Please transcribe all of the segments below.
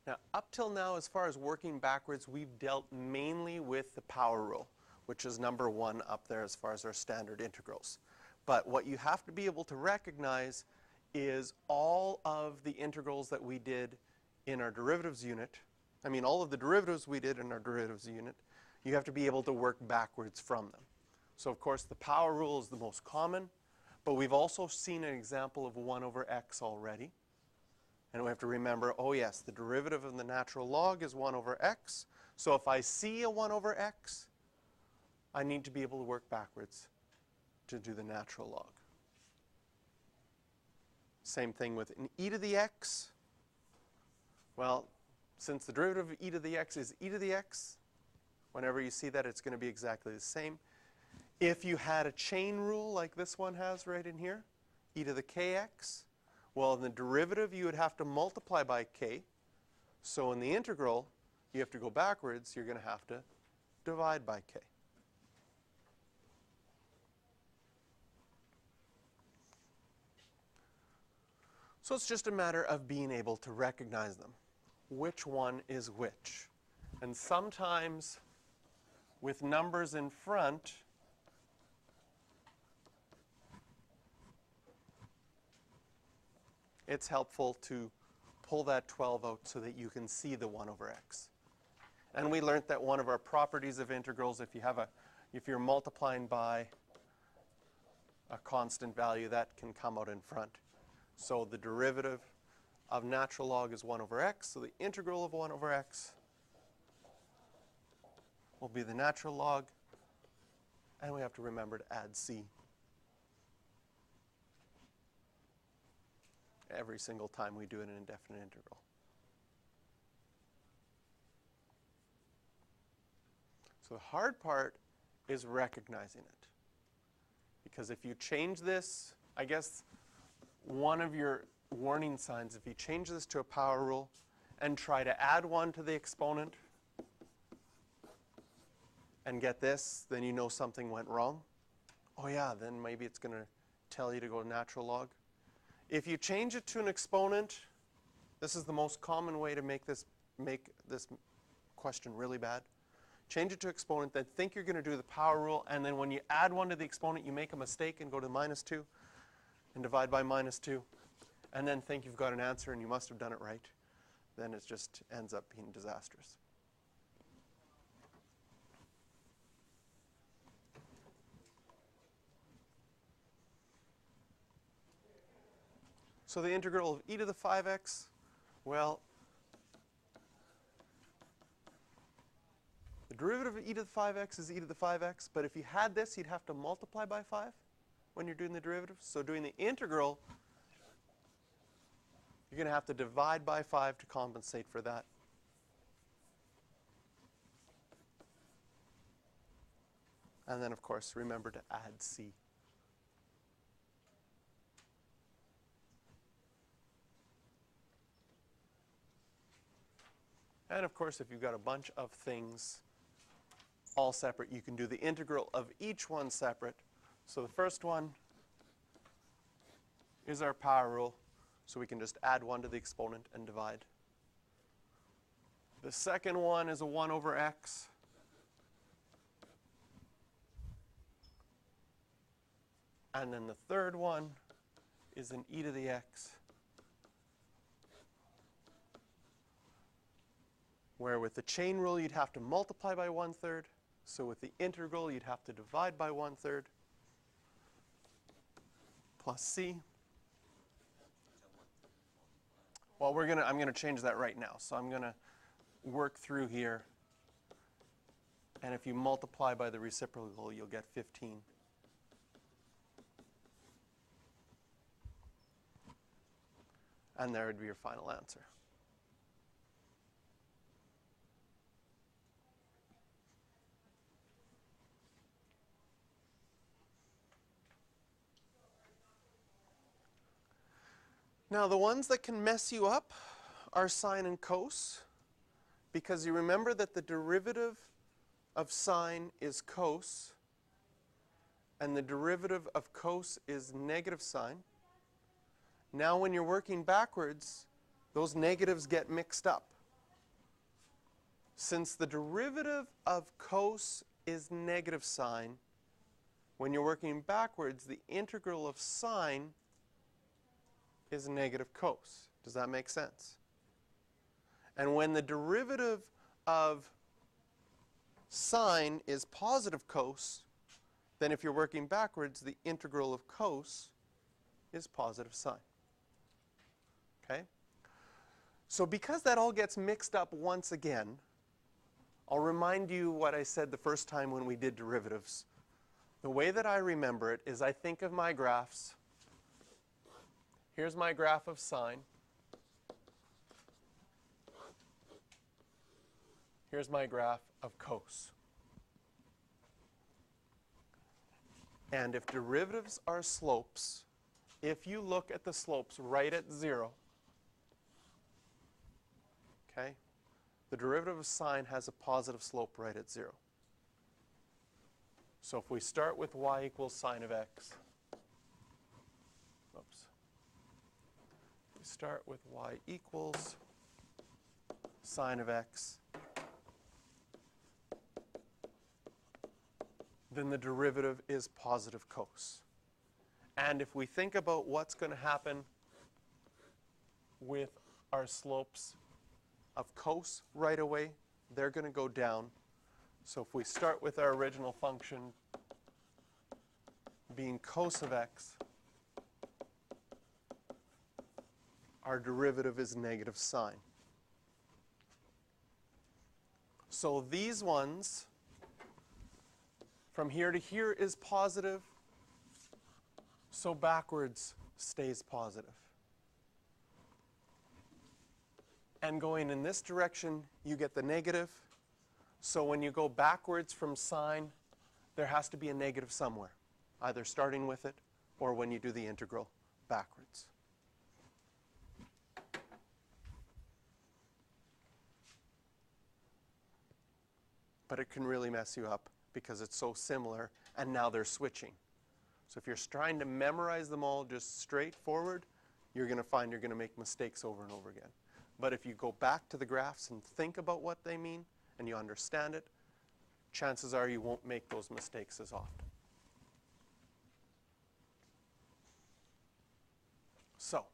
Now, up till now, as far as working backwards, we've dealt mainly with the power rule, which is number 1 up there as far as our standard integrals. But what you have to be able to recognize is all of the integrals that we did in our derivatives unit. I mean, all of the derivatives we did in our derivatives unit, you have to be able to work backwards from them. So, of course, the power rule is the most common, but we've also seen an example of 1 over x already. And we have to remember, oh yes, the derivative of the natural log is 1 over x. So if I see a 1 over x, I need to be able to work backwards to do the natural log. Same thing with an e to the x. Well, since the derivative of e to the x is e to the x, whenever you see that, it's going to be exactly the same. If you had a chain rule like this one has right in here, e to the kx, well, in the derivative, you would have to multiply by k. So in the integral, you have to go backwards. You're going to have to divide by k. So it's just a matter of being able to recognize them. Which one is which? And sometimes with numbers in front, it's helpful to pull that 12 out so that you can see the 1 over x. And we learned that one of our properties of integrals, if you're multiplying by a constant value, that can come out in front. So the derivative of natural log is 1 over x, so the integral of 1 over x will be the natural log, and we have to remember to add c every single time we do an indefinite integral. So the hard part is recognizing it. Because if you change this, I guess one of your warning signs, if you change this to a power rule and try to add 1 to the exponent and get this, then you know something went wrong. Oh yeah, then maybe it's going to tell you to go natural log. If you change it to an exponent, this is the most common way to make this question really bad. Change it to exponent, then think you're going to do the power rule, and then when you add 1 to the exponent, you make a mistake and go to -2 and divide by -2, and then think you've got an answer and you must have done it right. Then it just ends up being disastrous. So the integral of e to the 5x, well, the derivative of e to the 5x is e to the 5x, but if you had this, you'd have to multiply by 5 when you're doing the derivative. So doing the integral, you're going to have to divide by 5 to compensate for that. And then, of course, remember to add c. And of course, if you've got a bunch of things all separate, you can do the integral of each one separate. So the first one is our power rule, so we can just add 1 to the exponent and divide. The second one is a 1 over x. And then the third one is an e to the x, where with the chain rule, you'd have to multiply by 1/3. So with the integral, you'd have to divide by 1/3 plus c. Well, I'm going to change that right now. So I'm going to work through here. And if you multiply by the reciprocal, you'll get 15. And there would be your final answer. Now, the ones that can mess you up are sine and cos, because you remember that the derivative of sine is cos, and the derivative of cos is negative sine. Now, when you're working backwards, those negatives get mixed up. Since the derivative of cos is negative sine, when you're working backwards, the integral of sine is negative cos. Does that make sense? And when the derivative of sine is positive cos, then if you're working backwards, the integral of cos is positive sine. Okay? So because that all gets mixed up once again, I'll remind you what I said the first time when we did derivatives. The way that I remember it is I think of my graphs. Here's my graph of sine. Here's my graph of cos. And if derivatives are slopes, if you look at the slopes right at 0, okay, the derivative of sine has a positive slope right at 0. So if we start with y equals sine of x, oops, we start with y equals sine of x, then the derivative is positive cos. And if we think about what's going to happen with our slopes of cos right away, they're going to go down. So if we start with our original function being cos of x, our derivative is negative sine. So these ones, from here to here is positive, so backwards stays positive. And going in this direction, you get the negative. So when you go backwards from sine, there has to be a negative somewhere, either starting with it or when you do the integral backwards. But it can really mess you up because it's so similar, and now they're switching. So if you're trying to memorize them all just straightforward, you're going to find you're going to make mistakes over and over again. But if you go back to the graphs and think about what they mean, and you understand it, chances are you won't make those mistakes as often. So,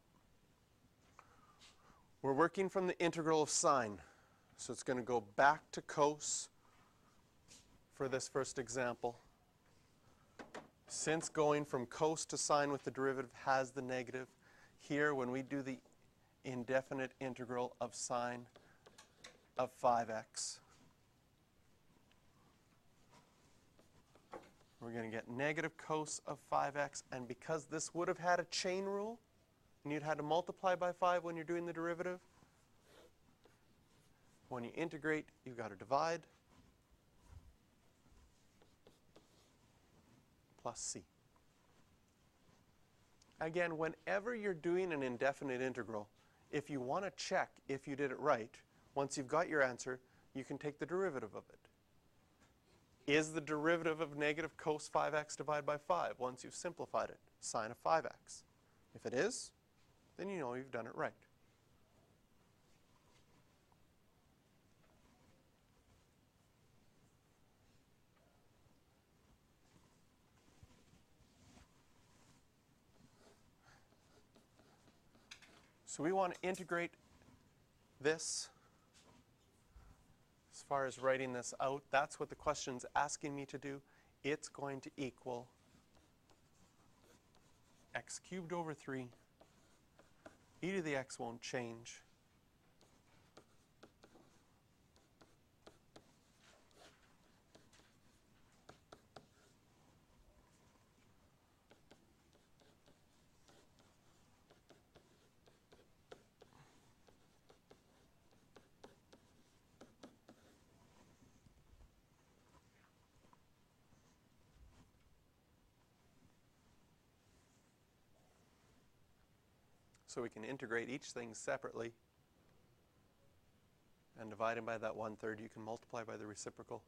we're working from the integral of sine. So it's going to go back to cos for this first example. Since going from cos to sine with the derivative has the negative, here when we do the indefinite integral of sine of 5x, we're going to get negative cos of 5x, and because this would have had a chain rule, and you'd had to multiply by 5 when you're doing the derivative, when you integrate, you've got to divide, plus c. Again, whenever you're doing an indefinite integral, if you want to check if you did it right, once you've got your answer, you can take the derivative of it. Is the derivative of negative cos 5x divided by 5, once you've simplified it, sine of 5x? If it is, then you know you've done it right. So we want to integrate this as far as writing this out. That's what the question's asking me to do. It's going to equal x cubed over 3. E to the x won't change. So we can integrate each thing separately and divide them by that 1/3. You can multiply by the reciprocal.